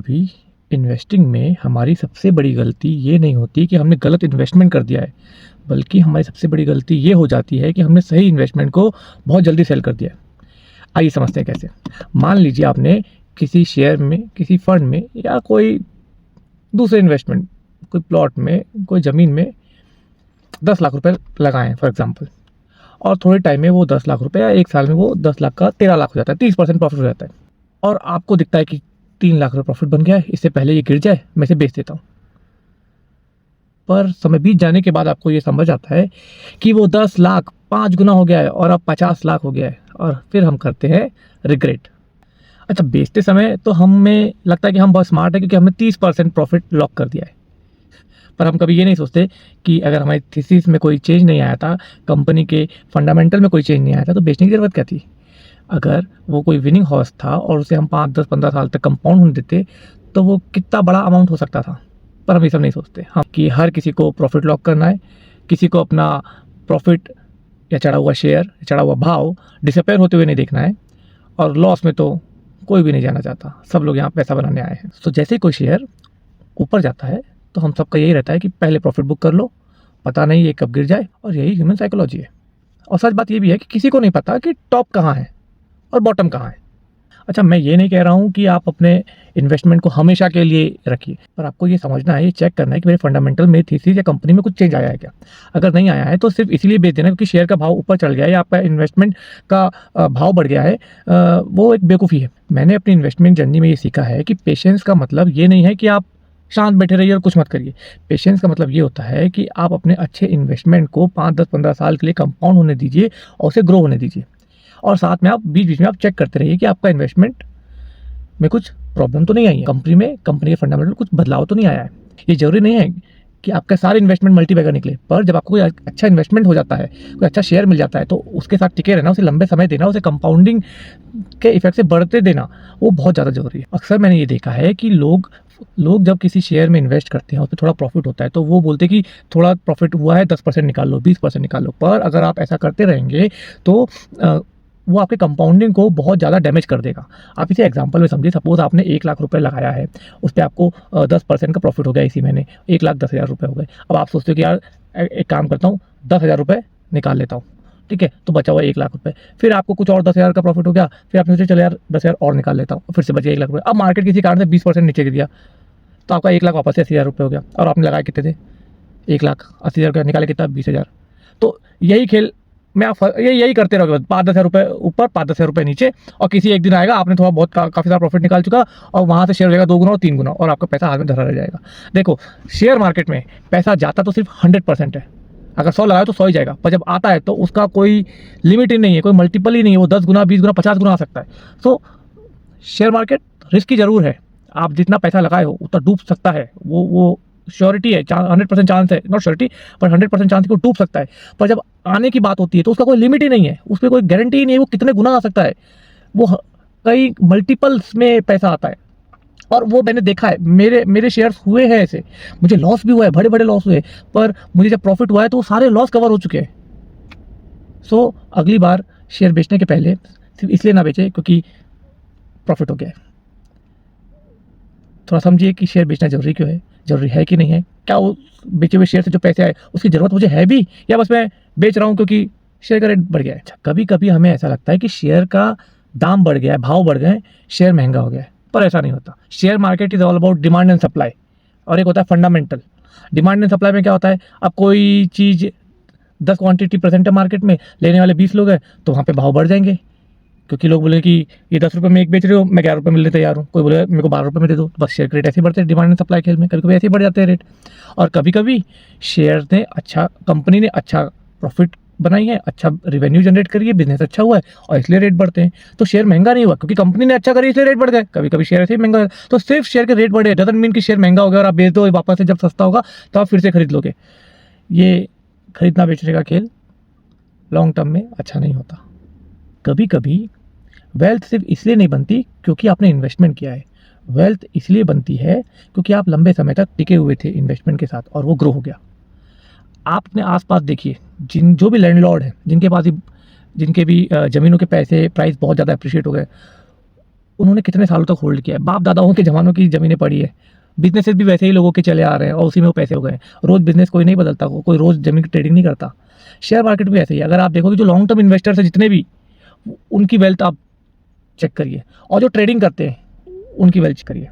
अभी इन्वेस्टिंग में हमारी सबसे बड़ी गलती ये नहीं होती कि हमने गलत इन्वेस्टमेंट कर दिया है, बल्कि हमारी सबसे बड़ी गलती ये हो जाती है कि हमने सही इन्वेस्टमेंट को बहुत जल्दी सेल कर दिया है। आइए समझते हैं कैसे। मान लीजिए आपने किसी शेयर में, किसी फंड में या कोई दूसरे इन्वेस्टमेंट, कोई प्लॉट में, कोई ज़मीन में 10 लाख रुपए लगाए हैं फॉर एग्जांपल, और थोड़े टाइम में वो 10 लाख रुपए या 1 साल में वो 10 लाख का 13 लाख हो जाता है, 30% प्रॉफिट हो जाता है। और आपको दिखता है कि 3 लाख रुपये प्रॉफिट बन गया है, इससे पहले ये गिर जाए मैं इसे बेच देता हूँ। पर समय बीत जाने के बाद आपको ये समझ आता है कि वो 10 लाख 5 गुना हो गया है और अब 50 लाख हो गया है, और फिर हम करते हैं रिग्रेट। अच्छा, बेचते समय तो हमें लगता है कि हम बहुत स्मार्ट है क्योंकि हमने 30% प्रॉफिट लॉक कर दिया है, पर हम कभी ये नहीं सोचते कि अगर हमारी थीसिस में कोई चेंज नहीं आया था, कंपनी के फंडामेंटल में कोई चेंज नहीं आया था, तो बेचने की ज़रूरत क्या थी। अगर वो कोई विनिंग हॉर्स था और उसे हम 5, 10, 15 साल तक कंपाउंड होने देते तो वो कितना बड़ा अमाउंट हो सकता था। पर हम ये सब नहीं सोचते हम कि हर किसी को प्रॉफिट लॉक करना है, किसी को अपना प्रॉफिट या चढ़ा हुआ शेयर, चढ़ा हुआ भाव डिसअपेयर होते हुए नहीं देखना है, और लॉस में तो कोई भी नहीं जाना चाहता। सब लोग यहाँ पैसा बनाने आए हैं। तो जैसे ही कोई शेयर ऊपर जाता है तो हम सबका यही रहता है कि पहले प्रॉफिट बुक कर लो, पता नहीं ये कब गिर जाए, और यही ह्यूमन साइकोलॉजी है। और सच बात ये भी है कि किसी को नहीं पता कि टॉप कहाँ है और बॉटम कहाँ है। अच्छा, मैं ये नहीं कह रहा हूँ कि आप अपने इन्वेस्टमेंट को हमेशा के लिए रखिए, पर आपको ये समझना है, ये चेक करना है कि मेरे फंडामेंटल में थीसिस या कंपनी में कुछ चेंज आया है क्या। अगर नहीं आया है तो सिर्फ इसीलिए बेच देना क्योंकि शेयर का भाव ऊपर चढ़ गया है या आपका इन्वेस्टमेंट का भाव बढ़ गया है, वो एक बेवकूफ़ी है। मैंने अपनी इन्वेस्टमेंट जर्नी में ये सीखा है कि पेशेंस का मतलब ये नहीं है कि आप शांत बैठे रहिए और कुछ मत करिए। पेशेंस का मतलब ये होता है कि आप अपने अच्छे इन्वेस्टमेंट को 5, 10, 15 साल के लिए कंपाउंड होने दीजिए और उसे ग्रो होने दीजिए, और साथ में आप बीच बीच में आप चेक करते रहिए कि आपका इन्वेस्टमेंट में कुछ प्रॉब्लम तो नहीं आई है, कंपनी के फंडामेंटल कुछ बदलाव तो नहीं आया है। ये जरूरी नहीं है कि आपके सारे इन्वेस्टमेंट मल्टीबैगर निकले, पर जब आपको कोई अच्छा इन्वेस्टमेंट हो जाता है, कोई अच्छा शेयर मिल जाता है, तो उसके साथ टिके रहना, उसे लंबे समय देना, उसे कंपाउंडिंग के इफेक्ट से बढ़ते देना, वो बहुत ज़्यादा जरूरी है। अक्सर मैंने ये देखा है कि लोग जब किसी शेयर में इन्वेस्ट करते हैं, उस पर थोड़ा प्रॉफिट होता है तो वो बोलते हैं कि थोड़ा प्रॉफिट हुआ है, 10% निकाल लो, 20% निकाल लो। पर अगर आप ऐसा करते रहेंगे तो वो आपके कंपाउंडिंग को बहुत ज़्यादा डैमेज कर देगा। आप इसे एग्जांपल में समझिए, सपोज आपने 1 लाख रुपए लगाया है, उस पर आपको 10% का प्रॉफिट हो गया इसी महीने, 1,10,000 रुपये हो गए। अब आप सोचते हो कि यार एक काम करता हूँ, 10,000 रुपये निकाल लेता हूँ, ठीक है, तो बचा हुआ 1 लाख रुपये। फिर आपको कुछ और 10,000 का प्रॉफिट हो गया, फिर आपने सोचा चलो यार 10,000 और निकाल लेता हूँ, फिर से बचे 1 लाख रुपये। अब मार्केट किसी कारण से 20% नीचे गिर दिया, तो आपका 1 लाख वापस से 80,000 रुपये हो गया, और आपने लगाए कितने थे, 1,80,000 का, निकाले कितना, 20,000। तो यही खेल में आप यही करते रहोगे, 5-10,000 रुपये ऊपर, 5-10,000 रुपये नीचे, और किसी एक दिन आएगा आपने थोड़ा बहुत काफ़ी सारा प्रॉफिट निकाल चुका, और वहाँ से शेयर हो जाएगा 2 गुना और 3 गुना, और आपका पैसा हाथ में धरा रह जाएगा। देखो, शेयर मार्केट में पैसा जाता तो सिर्फ 100% है। अगर 100 लगाए तो 100 ही जाएगा, पर जब आता है तो उसका कोई लिमिट ही नहीं है, कोई मल्टीपल ही नहीं है, वो 10 गुना, 20 गुना, 50 गुना आ सकता है। तो शेयर मार्केट रिस्की ज़रूर है, आप जितना पैसा लगाए हो उतना डूब सकता है, वो श्योरिटी है, 100% चांस है, नॉट श्योरिटी पर 100% चांस है कि वो डूब सकता है। पर जब आने की बात होती है तो उसका कोई लिमिट ही नहीं है, उस पर कोई गारंटी ही नहीं है वो कितने गुना आ सकता है, वो कई मल्टीपल्स में पैसा आता है। और वो मैंने देखा है, मेरे शेयर्स हुए हैं ऐसे, मुझे लॉस भी हुआ है, बड़े बड़े लॉस हुए, पर मुझे जब प्रॉफिट हुआ है तो वो सारे लॉस कवर हो चुके हैं। सो अगली बार शेयर बेचने के पहले सिर्फ इसलिए ना बेचे क्योंकि प्रॉफिट हो गया है। थोड़ा समझिए कि शेयर बेचना जरूरी है कि नहीं है, क्या उस बेचे हुए शेयर से जो पैसे आए उसकी ज़रूरत मुझे है भी, या बस मैं बेच रहा हूँ क्योंकि शेयर का रेट बढ़ गया है। अच्छा, कभी कभी हमें ऐसा लगता है कि शेयर का दाम बढ़ गया है, भाव बढ़ गए, शेयर महंगा हो गया है, पर ऐसा नहीं होता। Share market is all about demand and supply, और एक होता है फंडामेंटल। डिमांड एंड सप्लाई में क्या होता है, अब कोई चीज़ 10 क्वान्टिटी प्रेजेंट है मार्केट में, लेने वाले 20 लोग हैं, तो वहाँ पर भाव बढ़ जाएंगे, क्योंकि लोग बोले कि ये 10 रुपये में एक बेच रहे हो, मैं 11 रुपये मिलने तैयार हूँ, कोई बोले मेरे को 12 रुपये में दे दो। बस शेयर के रेट ऐसे ही बढ़ते हैं, डिमांड एंड सप्लाई खेल में कभी कभी ऐसे ही बढ़ जाते हैं रेट। और कभी कभी शेयर ने कंपनी ने अच्छा प्रॉफिट बनाई है, अच्छा रिवेन्यू जनरेट करी है, बिजनेस अच्छा हुआ है, और इसलिए रेट बढ़ते हैं। तो शेयर महंगा नहीं हुआ क्योंकि कंपनी ने अच्छा करी इसलिए रेट बढ़ गए। कभी कभी शेयर ऐसे ही महंगा है, तो सिर्फ शेयर के रेट बढ़े डजंट मीन कि शेयर महंगा हो गया और आप बेच दो, वापस से जब सस्ता होगा तो आप फिर से खरीद लोगे। ये खरीदना बेचने का खेल लॉन्ग टर्म में अच्छा नहीं होता। कभी कभी वेल्थ सिर्फ इसलिए नहीं बनती क्योंकि आपने इन्वेस्टमेंट किया है, वेल्थ इसलिए बनती है क्योंकि आप लंबे समय तक टिके हुए थे इन्वेस्टमेंट के साथ और वो ग्रो हो गया। आप अपने आसपास देखिए, जो भी लैंडलॉर्ड हैं, जिनके भी ज़मीनों के पैसे प्राइस बहुत ज़्यादा अप्रिशिएट हो गए, उन्होंने कितने सालों तक होल्ड किया है, बाप दादाओं के ज़मानों की ज़मीनें पड़ी है। बिजनेसेस भी वैसे ही लोगों के चले आ रहे हैं और उसी में वो पैसे हो गए। रोज़ बिजनेस कोई नहीं बदलता, कोई रोज़ ज़मीन की ट्रेडिंग नहीं करता। शेयर मार्केट भी ऐसे ही है। अगर आप देखोगे जो लॉन्ग टर्म इन्वेस्टर्स हैं जितने भी, उनकी वेल्थ आप चेक करिए, और जो ट्रेडिंग करते हैं उनकी वेल्थ चेक करिए।